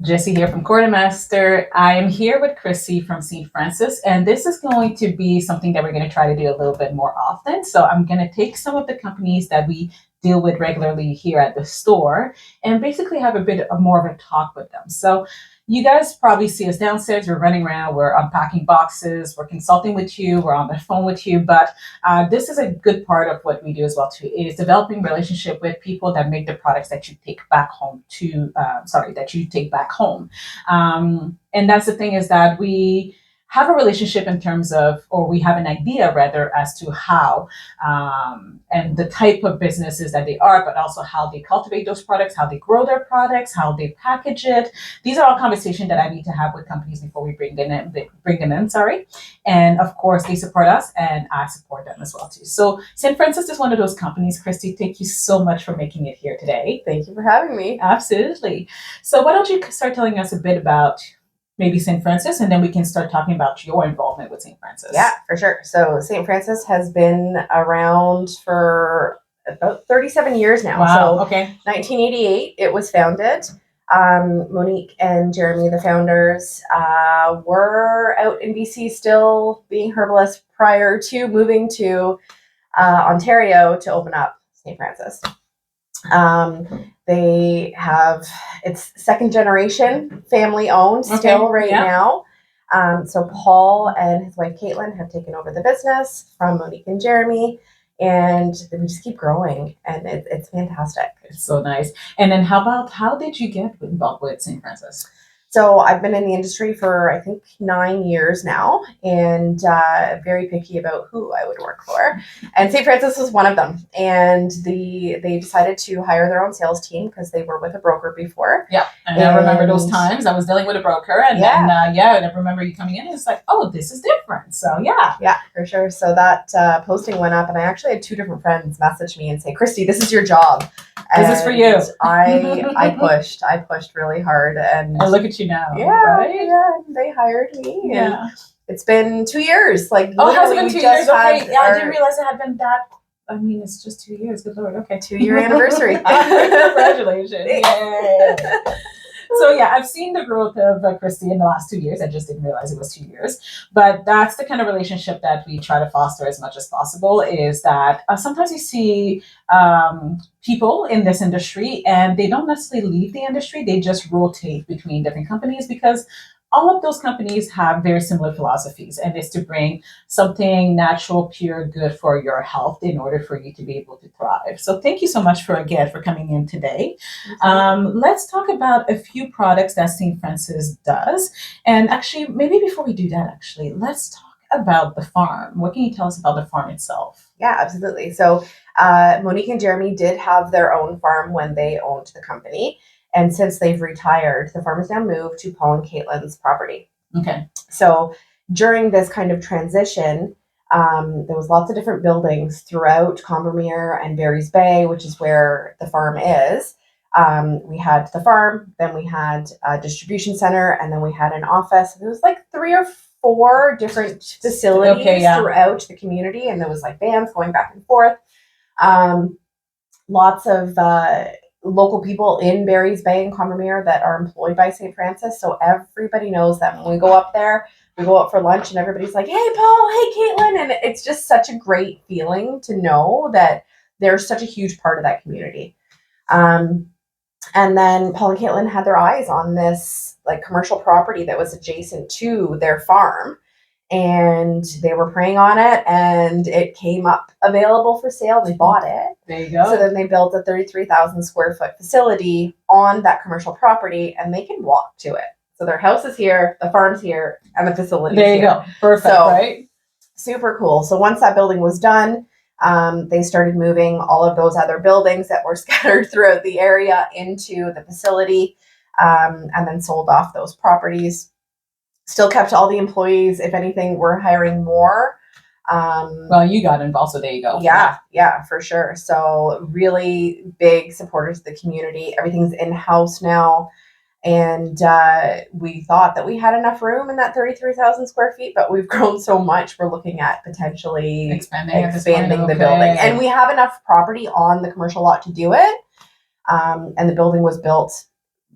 Jessy here from Quartermaster. I am here with Christi from St. Francis, and this is going to be something that we're going to try to do a little bit more often. So I'm going to take some of the companies that we deal with regularly here at the store and basically have a bit of more of a talk with them. So you guys probably see us downstairs. We're running around, we're unpacking boxes, we're consulting with you, we're on the phone with you. But this is a good part of what we do as well too, is developing relationship with people that make the products that you take back home that you take back home. And that's the thing, is that we have a relationship in terms of, or we have an idea rather, as to how and the type of businesses that they are, but also how they cultivate those products, how they grow their products, how they package it. These are all conversations that I need to have with companies before we bring them in. And of course, they support us, and I support them as well too. So St. Francis is one of those companies. Christi, thank you so much for making it here today. Thank you for having me. Absolutely. So why don't you start telling us a bit about maybe St. Francis, and then we can start talking about your involvement with St. Francis. Yeah, for sure. So St. Francis has been around for about 37 years now. Wow. So okay. 1988, it was founded. Monique and Jeremy, the founders, were out in BC still being herbalists prior to moving to Ontario to open up St. Francis. They have, it's second generation, family owned still right now. So Paul and his wife Caitlin have taken over the business from Monique and Jeremy, and we just keep growing, and it's fantastic. It's so nice. And then how did you get involved with St. Francis? So I've been in the industry for, I think, 9 years now, and very picky about who I would work for. And St. Francis was one of them. And they decided to hire their own sales team because they were with a broker before. Yeah, and I remember those times. I was dealing with a broker, and then I remember you coming in, and it's like, oh, this is different. So yeah, for sure. So that posting went up, and I actually had 2 different friends message me and say, Christi, this is your job. This is for you. I pushed really hard, and look at you now. Yeah, right? Yeah. They hired me. Yeah. It's been 2 years. Like, oh, it has been 2 years. Okay. Yeah, I didn't realize it had been that. I mean, it's just 2 years. Good Lord. Okay. 2-year anniversary. Congratulations. Yay. So yeah, I've seen the growth of Christi in the last 2 years. I just didn't realize it was 2 years. But that's the kind of relationship that we try to foster as much as possible, is that sometimes you see people in this industry, and they don't necessarily leave the industry. They just rotate between different companies, because all of those companies have very similar philosophies, and it's to bring something natural, pure, good for your health in order for you to be able to thrive. So thank you so much for coming in today. Let's talk about a few products that St. Francis does. And actually, maybe before we do that, let's talk about the farm. What can you tell us about the farm itself? Yeah, absolutely. So Monique and Jeremy did have their own farm when they owned the company. And since they've retired, the farm has now moved to Paul and Caitlin's property. Okay. So during this kind of transition, there was lots of different buildings throughout Combermere and Barry's Bay, which is where the farm is. We had the farm, then we had a distribution center, and then we had an office. There was like 3 or 4 different facilities throughout the community, and there was like vans going back and forth. Lots of local people in Barry's Bay and Combermere that are employed by St. Francis. So everybody knows them. When we go up there, we go out for lunch, and everybody's like, hey, Paul, hey, Caitlin. And it's just such a great feeling to know that they're such a huge part of that community. And then Paul and Caitlin had their eyes on this like commercial property that was adjacent to their farm. And they were preying on it, and it came up available for sale. They bought it. There you go. So then they built a 33,000 square foot facility on that commercial property, and they can walk to it. So their house is here, the farm's here, and the facility is here. There you go. Perfect, right? Super cool. So once that building was done, they started moving all of those other buildings that were scattered throughout the area into the facility, and then sold off those properties. Still kept all the employees. If anything, we're hiring more. Well, you got involved, so there you go. Yeah, for sure. So really big supporters of the community. Everything's in-house now. And we thought that we had enough room in that 33,000 square feet, but we've grown so much, we're looking at potentially expanding the building. And we have enough property on the commercial lot to do it. And the building was built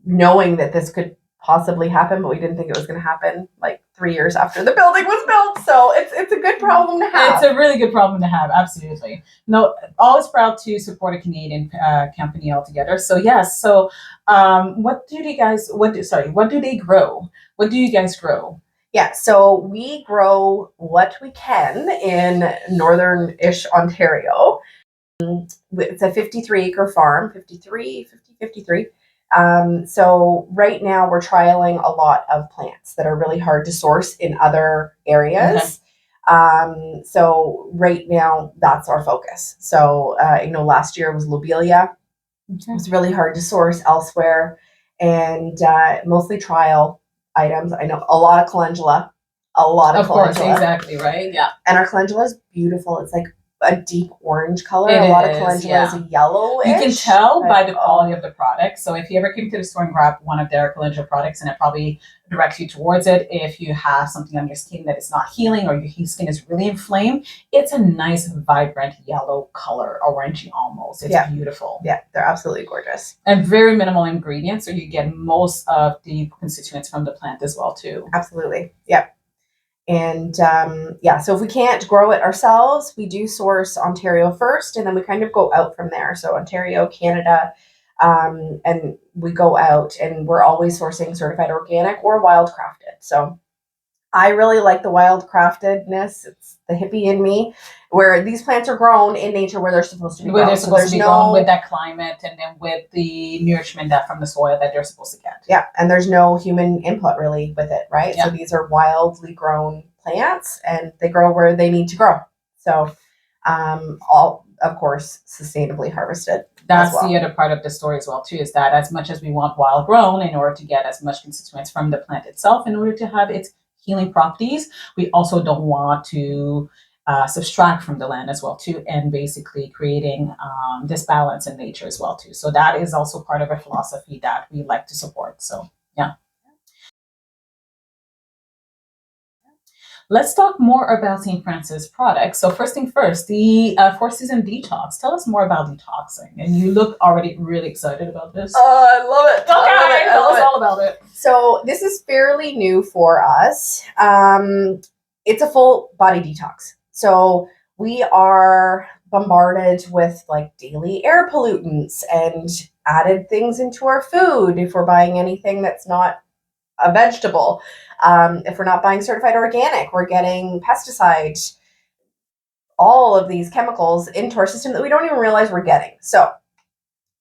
knowing that this could possibly happen, but we didn't think it was going to happen like 3 years after the building was built. So it's a good problem to have. It's a really good problem to have. Absolutely. No, always proud to support a Canadian company altogether. So yes. So what do you guys? What do they grow? What do you guys grow? Yeah, so we grow what we can in northern-ish Ontario. It's a 53-acre farm, 53. So right now we're trialing a lot of plants that are really hard to source in other areas. Okay. So right now that's our focus. So, last year was lobelia. Okay. It was really hard to source elsewhere, and mostly trial items. I know a lot of calendula, Of course, exactly, right? Yeah. And our calendula is beautiful. It's like a deep orange color. A lot of calendula is yellowish. You can tell by the quality of the product. So if you ever came to the store and grab one of their calendula products, and it probably directs you towards it, if you have something on your skin that is not healing or your skin is really inflamed, it's a nice, vibrant yellow color, orangey almost. It's beautiful. Yeah, they're absolutely gorgeous. And very minimal ingredients, so you get most of the constituents from the plant as well, too. Absolutely. Yeah. And so if we can't grow it ourselves, we do source Ontario first, and then we kind of go out from there. So Ontario, Canada, and we go out, and we're always sourcing certified organic or wildcrafted. So I really like the wildcraftedness. It's the hippie in me, where these plants are grown in nature where they're supposed to be grown. Where they're supposed to be grown with that climate, and then with the nourishment that from the soil that they're supposed to get. Yeah, and there's no human input really with it, right? Yeah. So these are wildly grown plants, and they grow where they need to grow. So all, of course, sustainably harvested. That's the other part of the story as well, too, is that as much as we want wild grown in order to get as much constituents from the plant itself, in order to have its healing properties, we also don't want to subtract from the land as well, too, and basically creating this balance in nature as well, too. So that is also part of a philosophy that we like to support. So, yeah. Let's talk more about St. Francis products. So first thing first, the 4-season detox. Tell us more about detoxing. And you look already really excited about this. Oh, I love it. Okay, tell us all about it. So this is fairly new for us. It's a full body detox. So we are bombarded with like daily air pollutants and added things into our food if we're buying anything that's not a vegetable. If we're not buying certified organic, we're getting pesticides, all of these chemicals into our system that we don't even realize we're getting. So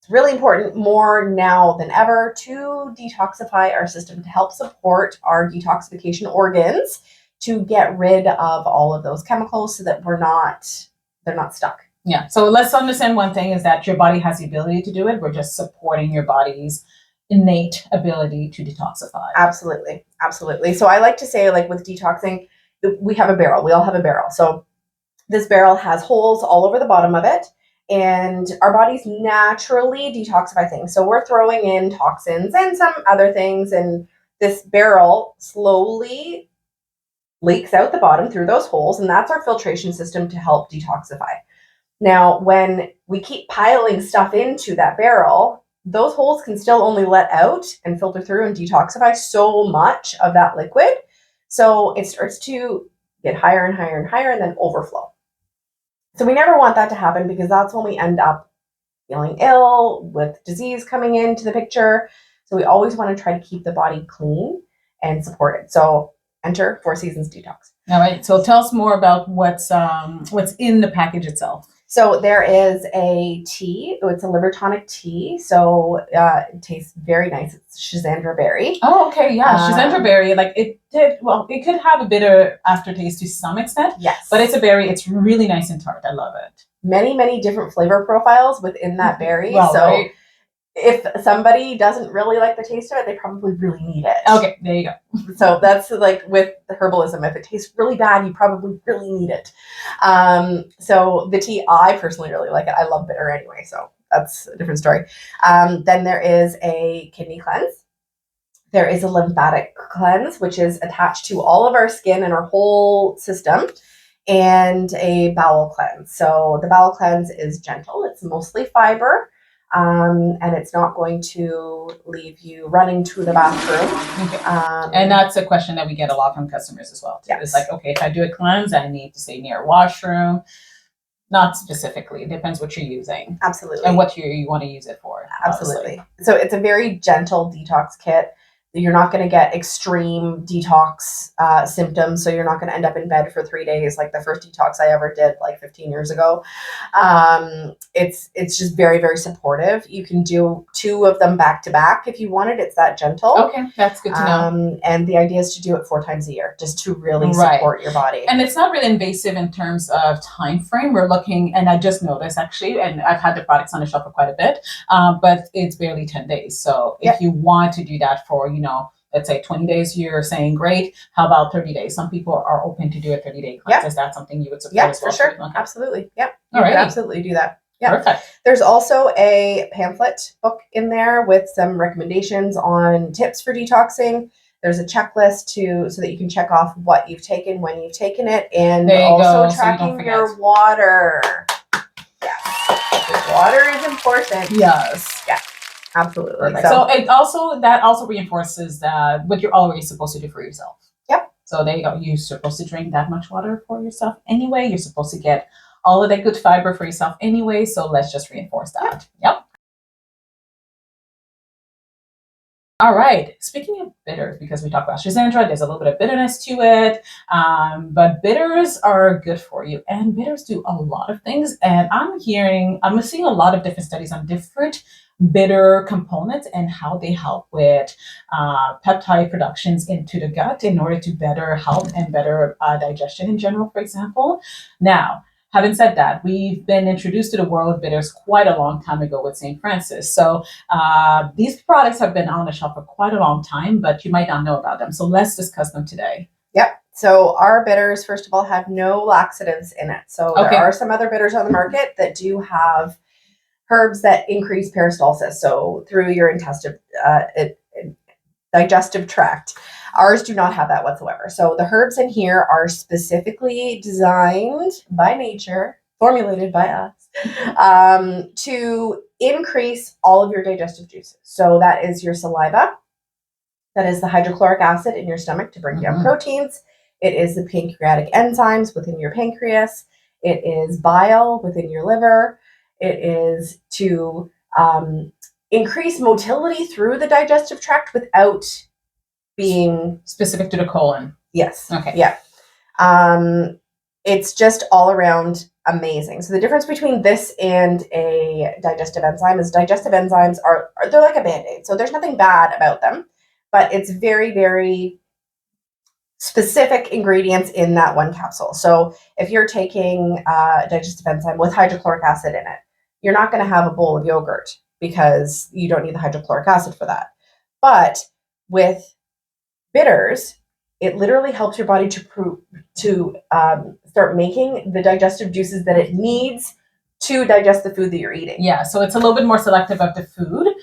it's really important, more now than ever, to detoxify our system, to help support our detoxification organs, to get rid of all of those chemicals so that they're not stuck. Yeah. So let's understand one thing is that your body has the ability to do it. We're just supporting your body's innate ability to detoxify. Absolutely. Absolutely. So I like to say, like with detoxing, we have a barrel. We all have a barrel. So this barrel has holes all over the bottom of it, and our bodies naturally detoxify things. So we're throwing in toxins and some other things, and this barrel slowly leaks out the bottom through those holes, and that's our filtration system to help detoxify. Now, when we keep piling stuff into that barrel, those holes can still only let out and filter through and detoxify so much of that liquid. So it starts to get higher and higher and higher and then overflow. So we never want that to happen, because that's when we end up feeling ill, with disease coming into the picture. So we always want to try to keep the body clean and supported. So enter 4 Seasons Detox. All right. So tell us more about what's in the package itself. So there is a tea. It's a liver tonic tea. So it tastes very nice. It's Schisandra berry. Oh, okay. Yeah. Schisandra berry. Like it could have a bitter aftertaste to some extent. Yes. But it's a berry. It's really nice and tart. I love it. Many, many different flavor profiles within that berry. Well, so right. If somebody doesn't really like the taste of it, they probably really need it. Okay, there you go. So that's like with the herbalism. If it tastes really bad, you probably really need it. So the tea, I personally really like it. I love bitter anyway, so that's a different story. Then there is a kidney cleanse. There is a lymphatic cleanse, which is attached to all of our skin and our whole system, and a bowel cleanse. So the bowel cleanse is gentle. It's mostly fiber. and it's not going to leave you running to the bathroom. Okay. And that's a question that we get a lot from customers as well, too. Yes. It's like, okay, if I do a cleanse, I need to stay near a washroom. Not specifically. It depends what you're using. Absolutely. And what you want to use it for. Absolutely. Obviously. So it's a very gentle detox kit. You're not going to get extreme detox symptoms. So you're not going to end up in bed for 3 days like the first detox I ever did like 15 years ago. It's just very, very supportive. You can do 2 of them back to back if you wanted. It's that gentle. Okay, that's good to know. And the idea is to do it 4 times a year, just to really support your body. And it's not really invasive in terms of time frame. We're looking, and I just noticed actually, and I've had the products on the shelf for quite a bit, but it's barely 10 days. So if you want to do that for, let's say 20 days, you're saying, great. How about 30 days? Some people are open to do a 30-day cleanse. Is that something you would support as well? For sure. Okay. Absolutely. Yep. All right. Absolutely do that. Yeah. Perfect. There's also a pamphlet book in there with some recommendations on tips for detoxing. There's a checklist so that you can check off what you've taken, when you've taken it, and also tracking your water. Yes. Water is important. Yes. Yeah. Absolutely. So it also reinforces what you're already supposed to do for yourself. Yep. So there you go. You're supposed to drink that much water for yourself anyway. You're supposed to get all of that good fiber for yourself anyway. So let's just reinforce that. Yep. All right. Speaking of bitters, because we talked about Shazandra, there's a little bit of bitterness to it, but bitters are good for you, and bitters do a lot of things. And I'm seeing a lot of different studies on different bitter components and how they help with peptide productions into the gut in order to better health and better digestion in general, for example. Now, having said that, we've been introduced to the world of bitters quite a long time ago with St. Francis. So these products have been on the shelf for quite a long time, but you might not know about them. So let's discuss them today. Yep. So our bitters, first of all, have no laxatives in it. So there are some other bitters on the market that do have herbs that increase peristalsis, so through your digestive tract. Ours do not have that whatsoever. So the herbs in here are specifically designed by nature, formulated by us, to increase all of your digestive juices. So that is your saliva. That is the hydrochloric acid in your stomach to break down proteins. It is the pancreatic enzymes within your pancreas. It is bile within your liver. It is to increase motility through the digestive tract without being specific to the colon. Yes. Okay. Yeah. It's just all around amazing. So the difference between this and a digestive enzyme is digestive enzymes they're like a Band-Aid. So there's nothing bad about them, but it's very, very specific ingredients in that one capsule. So if you're taking a digestive enzyme with hydrochloric acid in it, you're not going to have a bowl of yogurt because you don't need the hydrochloric acid for that. But with bitters, it literally helps your body to start making the digestive juices that it needs to digest the food that you're eating. Yeah, so it's a little bit more selective of the food,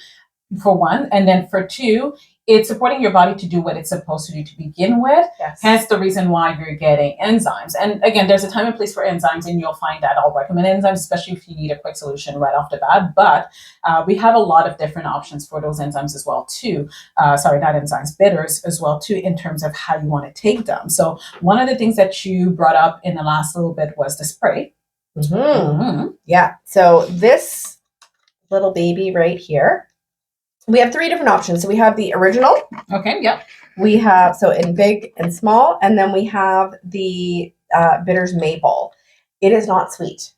for one. And then for two, it's supporting your body to do what it's supposed to do to begin with. Yes. Hence the reason why you're getting enzymes. And again, there's a time and place for enzymes, and you'll find that I'll recommend enzymes, especially if you need a quick solution right off the bat. But we have a lot of different options for those enzymes as well, too. Sorry, not enzymes, bitters as well, too, in terms of how you want to take them. So one of the things that you brought up in the last little bit was the spray. Mm-hmm. Mm-hmm. Yeah. So this little baby right here, we have 3 different options. So we have the original. Okay, yep. We have, so in big and small, and then we have the bitters maple. It is not sweet.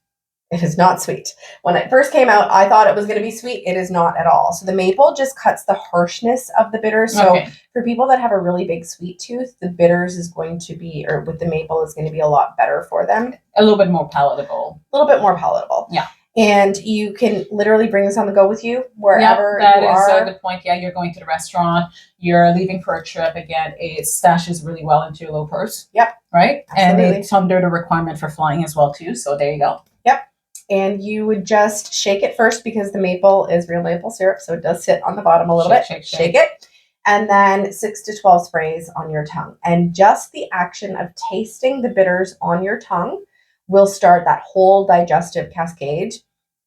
It is not sweet. When it first came out, I thought it was going to be sweet. It is not at all. So the maple just cuts the harshness of the bitters. So for people that have a really big sweet tooth, the bitters is going to be, or with the maple is going to be a lot better for them. A little bit more palatable. A little bit more palatable. Yeah. And you can literally bring this on the go with you wherever you are. That is a good point. Yeah, you're going to the restaurant, you're leaving for a trip. Again, it stashes really well into your little purse. Yep. Right? Absolutely. And it's under the requirement for flying as well, too. So there you go. Yep. And you would just shake it first because the maple is real maple syrup. So it does sit on the bottom a little bit. Shake it. And then 6 to 12 sprays on your tongue. And just the action of tasting the bitters on your tongue will start that whole digestive cascade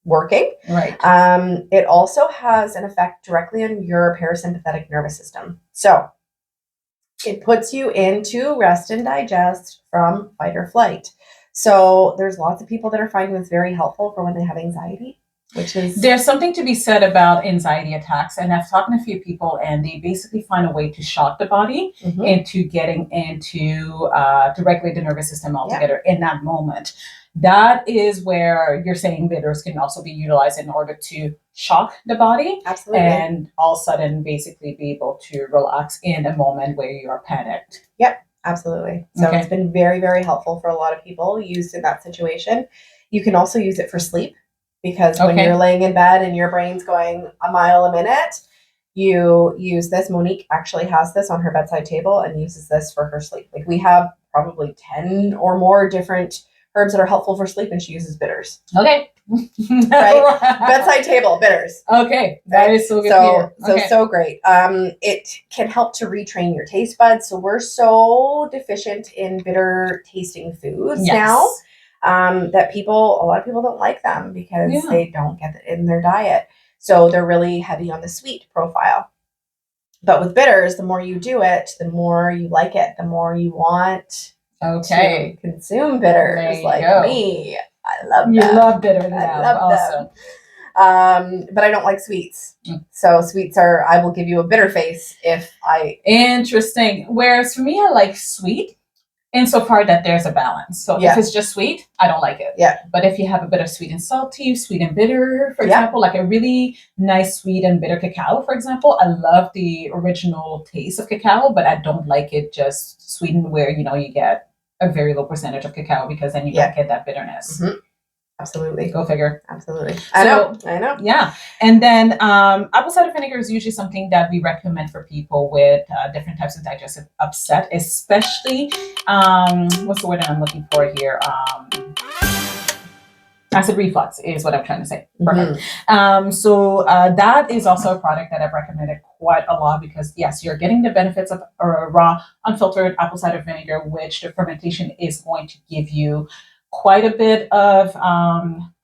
working. Right. It also has an effect directly on your parasympathetic nervous system. So it puts you into rest and digest from fight or flight. So there's lots of people that are finding this very helpful for when they have anxiety, which is... There's something to be said about anxiety attacks. And I've talked to a few people, and they basically find a way to shock the body into getting into to regulate the nervous system altogether in that moment. That is where you're saying bitters can also be utilized in order to shock the body. Absolutely. And all of a sudden basically be able to relax in a moment where you are panicked. Yep, absolutely. So Okay. It's been very, very helpful for a lot of people used in that situation. You can also use it for sleep, because when you're laying in bed and your brain's going a mile a minute, you use this. Monique actually has this on her bedside table and uses this for her sleep. Like, we have probably 10 or more different herbs that are helpful for sleep, and she uses bitters. Okay. Right? Bedside table, bitters. Okay. That is so good to hear. So great. It can help to retrain your taste buds. So we're so deficient in bitter tasting foods now, that a lot of people don't like them because they don't get it in their diet. So they're really heavy on the sweet profile. But with bitters, the more you do it, the more you like it, the more you want to consume bitters me. I love them. You love bitters. I love them. But I don't like sweets. So sweets I will give you a bitter face if I... Interesting. Whereas for me, I like sweet insofar that there's a balance. So if it's just sweet, I don't like it. Yeah. But if you have a bit of sweet and salty, sweet and bitter, for example, like a really nice sweet and bitter cacao, for example, I love the original taste of cacao, but I don't like it just sweetened where, you get a very low percentage of cacao, because then you don't get that bitterness. Absolutely. Go figure. Absolutely. I know. Yeah. And then apple cider vinegar is usually something that we recommend for people with different types of digestive upset, especially, what's the word that I'm looking for here? Acid reflux is what I'm trying to say. Perfect. So that is also a product that I've recommended quite a lot, because yes, you're getting the benefits of raw, unfiltered apple cider vinegar, which the fermentation is going to give you quite a bit of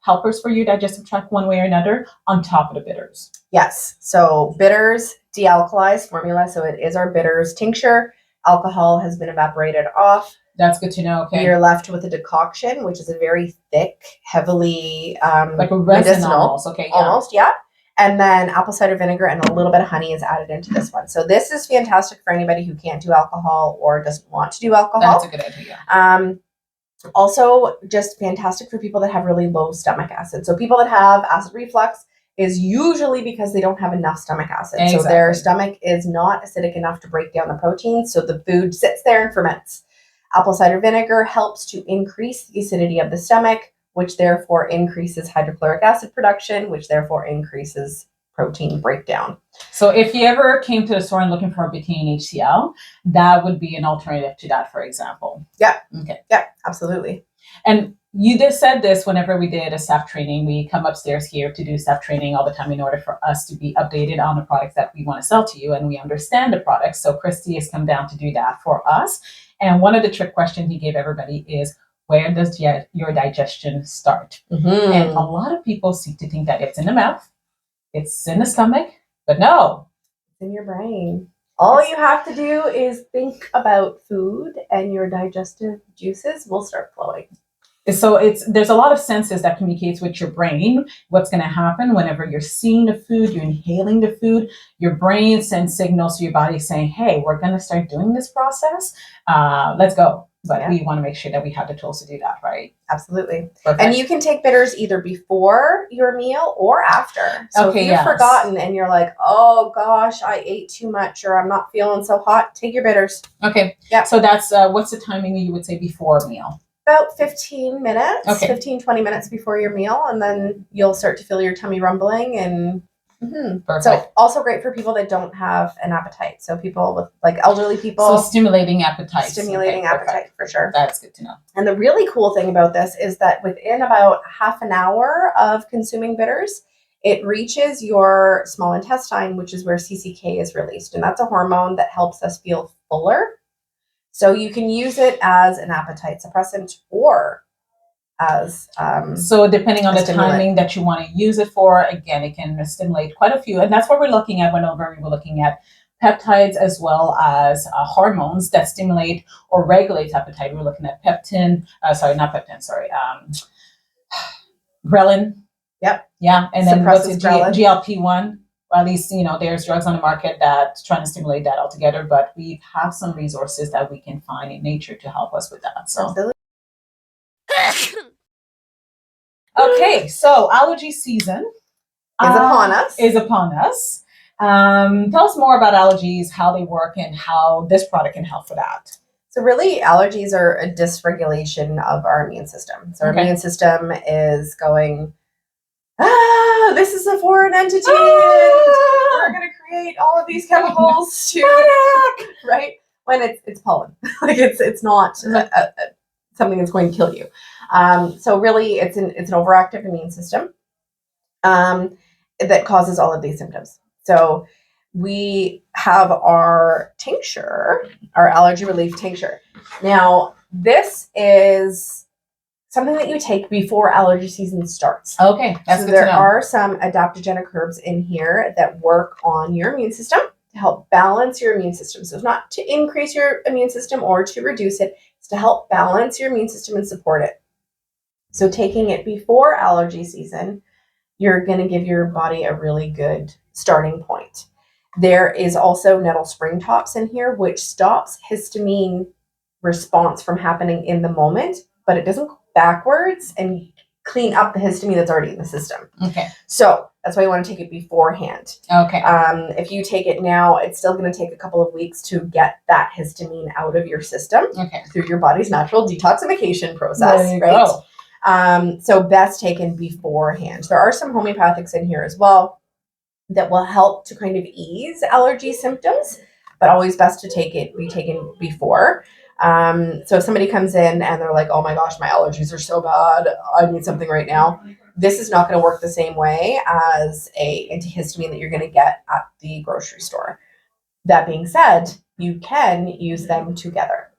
helpers for your digestive tract one way or another, on top of the bitters. Yes. So bitters, dealkalized formula. So it is our bitters tincture. Alcohol has been evaporated off. That's good to know. Okay. You're left with a decoction, which is a very thick, heavily like a resin medicinal, almost. Okay. Yeah. Almost, yeah. And then apple cider vinegar and a little bit of honey is added into this one. So this is fantastic for anybody who can't do alcohol or doesn't want to do alcohol. That's a good idea. Also, just fantastic for people that have really low stomach acid. So people that have acid reflux is usually because they don't have enough stomach acid. Exactly. So their stomach is not acidic enough to break down the proteins. So the food sits there and ferments. Apple cider vinegar helps to increase the acidity of the stomach, which therefore increases hydrochloric acid production, which therefore increases protein breakdown. So if you ever came to the store and looking for a betaine HCl, that would be an alternative to that, for example. Yeah. Okay. Yeah, absolutely. And you just said this whenever we did a staff training. We come upstairs here to do staff training all the time in order for us to be updated on the products that we want to sell to you, and we understand the products. So Christi has come down to do that for us. And one of the trick questions he gave everybody is, where does your digestion start? And a lot of people seem to think that it's in the mouth, it's in the stomach, but no. It's in your brain. All you have to do is think about food and your digestive juices will start flowing. So there's a lot of senses that communicates with your brain. What's going to happen whenever you're seeing the food, you're inhaling the food, your brain sends signals to your body saying, hey, we're going to start doing this process. Let's go. But we want to make sure that we have the tools to do that, right? Absolutely. Perfect. And you can take bitters either before your meal or after. So if you've forgotten and you're like, oh gosh, I ate too much or I'm not feeling so hot, take your bitters. Okay. Yeah. So that's what's the timing you would say before a meal? About 15 minutes, okay. 15, 20 minutes before your meal. And then you'll start to feel your tummy rumbling and Perfect. So also great for people that don't have an appetite. So people with like elderly people. So stimulating appetite. Stimulating appetite for sure. That's good to know. And the really cool thing about this is that within about half an hour of consuming bitters, it reaches your small intestine, which is where CCK is released. And that's a hormone that helps us feel fuller. So you can use it as an appetite suppressant or as so depending on a the stimulant. timing that you want to use it for, again, it can stimulate quite a few. And that's what we're looking at whenever we were looking at peptides as well as hormones that stimulate or regulate appetite. We're looking at ghrelin. Yep. Yeah. And then what's it, Suppresses ghrelin. GLP-1? Well, at least, there's drugs on the market that trying to stimulate that altogether, but we have some resources that we can find in nature to help us with that. So, Absolutely. okay, so allergy season Is upon us. Tell us more about allergies, how they work, and how this product can help for that. So really, allergies are a dysregulation of our immune system. So our immune system is going, this is a foreign entity. We're going to create all of these chemicals to, right? When it's pollen. Like it's not something that's going to kill you. So really, it's an overactive immune system that causes all of these symptoms. So we have our tincture, our allergy relief tincture. Now, this is something that you take before allergy season starts. Okay, that's so good there to know. are some adaptogenic herbs in here that work on your immune system to help balance your immune system. So it's not to increase your immune system or to reduce it. It's to help balance your immune system and support it. So taking it before allergy season, you're going to give your body a really good starting point. There is also nettle spring tops in here, which stops histamine response from happening in the moment, but it doesn't go backwards and clean up the histamine that's already in the system. Okay. So that's why you want to take it beforehand. Okay. If you take it now, it's still going to take a couple of weeks to get that histamine out of your system through your body's natural detoxification process. There you right? go. So best taken beforehand. There are some homeopathics in here as well that will help to kind of ease allergy symptoms, but always best to be taken before. So if somebody comes in and they're like, oh my gosh, my allergies are so bad, I need something right now. This is not going to work the same way as a antihistamine that you're going to get at the grocery store. That being said, you can use them together.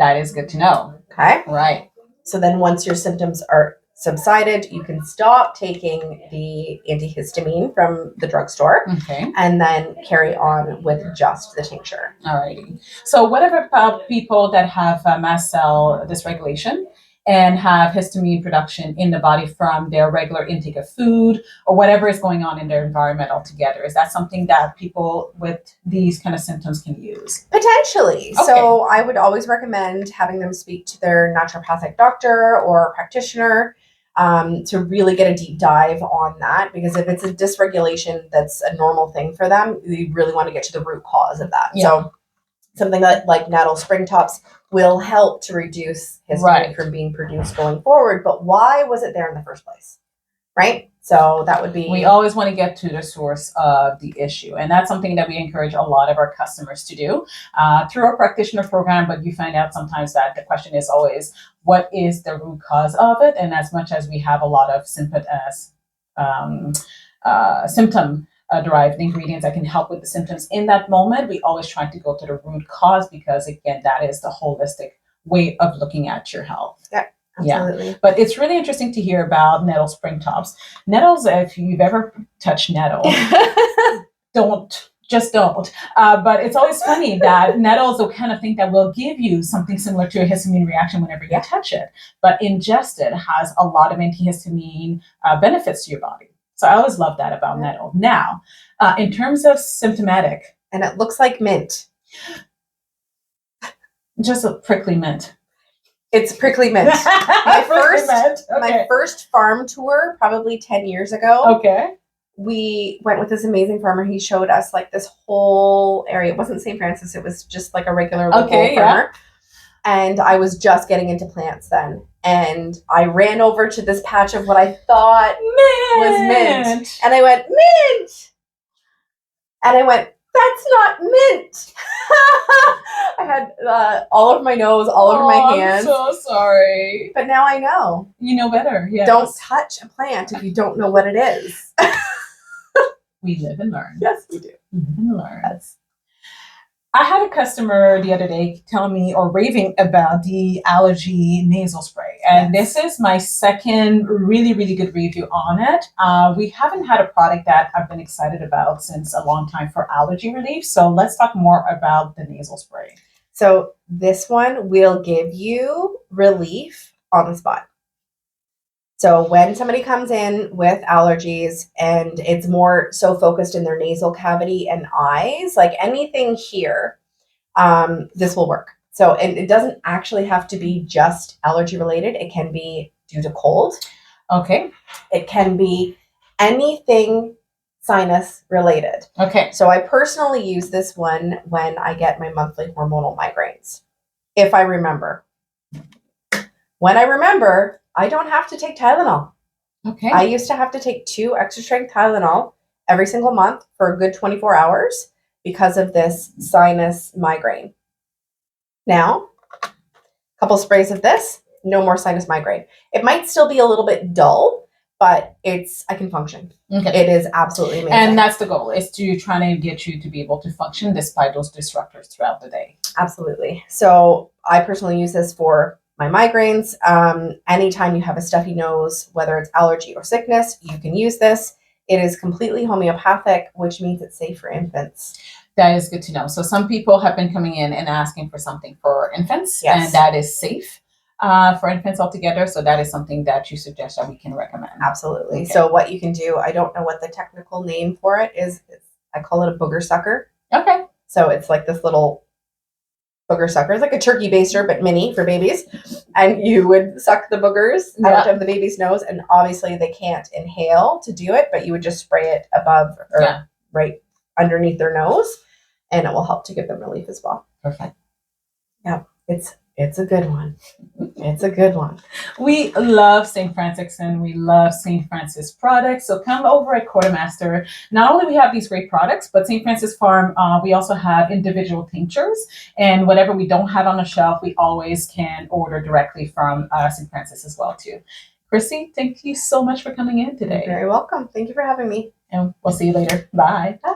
That is good to know. Okay. Right. So then once your symptoms are subsided, you can stop taking the antihistamine from the drugstore and then carry on with just the tincture. Alrighty. So what about people that have mast cell dysregulation and have histamine production in the body from their regular intake of food or whatever is going on in their environment altogether? Is that something that people with these kind of symptoms can use? Potentially. Okay. So I would always recommend having them speak to their naturopathic doctor or practitioner to really get a deep dive on that, because if it's a dysregulation that's a normal thing for them, you really want to get to the root cause of that. Yeah. So something like nettle spring tops will help to reduce histamine from being produced going forward. But why was it there in the first place? Right? So that would be... We always want to get to the source of the issue. And that's something that we encourage a lot of our customers to do through our practitioner program. But you find out sometimes that the question is always, what is the root cause of it? And as much as we have a lot of symptom derived ingredients that can help with the symptoms in that moment, we always try to go to the root cause, because again, that is the holistic way of looking at your health. Yeah. Absolutely. Yeah, but it's really interesting to hear about nettle spring tops. Nettles, if you've ever touched nettle, don't. But it's always funny that nettle is the kind of thing that will give you something similar to a histamine reaction whenever you touch it. But ingested has a lot of antihistamine benefits to your body. So I always love that about nettle. Now, in terms of symptomatic. And it looks like mint. Just a prickly mint. It's prickly mint. My first farm tour, probably 10 years ago. Okay. We went with this amazing farmer. He showed us like this whole area. It wasn't St. Francis. It was just like a regular local farmer. Yeah. And I was just getting into plants then. And I ran over to this patch of what I thought was mint. And I went, mint! And I went, that's not mint. I had all over my nose, all over my hands. I'm so sorry. But now I know. You know better. Yes. Don't touch a plant if you don't know what it is. We live and learn. Yes, we do. Live and learn. Yes. I had a customer the other day tell me or raving about the allergy nasal spray. And Yes. this is my second really, really good review on it. We haven't had a product that I've been excited about since a long time for allergy relief. So let's talk more about the nasal spray. So this one will give you relief on the spot. So when somebody comes in with allergies and it's more so focused in their nasal cavity and eyes, like anything here, this will work. So, and it doesn't actually have to be just allergy related. It can be due to cold. Okay. It can be anything sinus related. Okay. So I personally use this one when I get my monthly hormonal migraines. If I remember. When I remember, I don't have to take Tylenol. Okay. I used to have to take 2 extra strength Tylenol every single month for a good 24 hours because of this sinus migraine. Now, a couple sprays of this, no more sinus migraine. It might still be a little bit dull, but I can function. Okay. It is absolutely amazing. And that's the goal, is to try to get you to be able to function despite those disruptors throughout the day. Absolutely. So I personally use this for my migraines. Anytime you have a stuffy nose, whether it's allergy or sickness, you can use this. It is completely homeopathic, which means it's safe for infants. That is good to know. So some people have been coming in and asking for something for infants, Yes. and that is safe for infants altogether. So that is something that you suggest that we can recommend. Absolutely. Okay. So what you can do, I don't know what the technical name for it is. I call it a booger sucker. Okay. So it's like this little booger sucker. It's like a turkey baster, but mini for babies. And you would suck the boogers out of the baby's nose. And obviously they can't inhale to do it, but you would just spray it above or right underneath their nose. And it will help to give them relief as well. Perfect. Yeah, it's a good one. It's a good one. We love St. Francis and we love St. Francis products. So come over at Quartermaster. Not only we have these great products, but St. Francis Farm, we also have individual tinctures. And whatever we don't have on the shelf, we always can order directly from St. Francis as well too. Christi, thank you so much for coming in today. You're very welcome. Thank you for having me. And we'll see you later. Bye. Bye.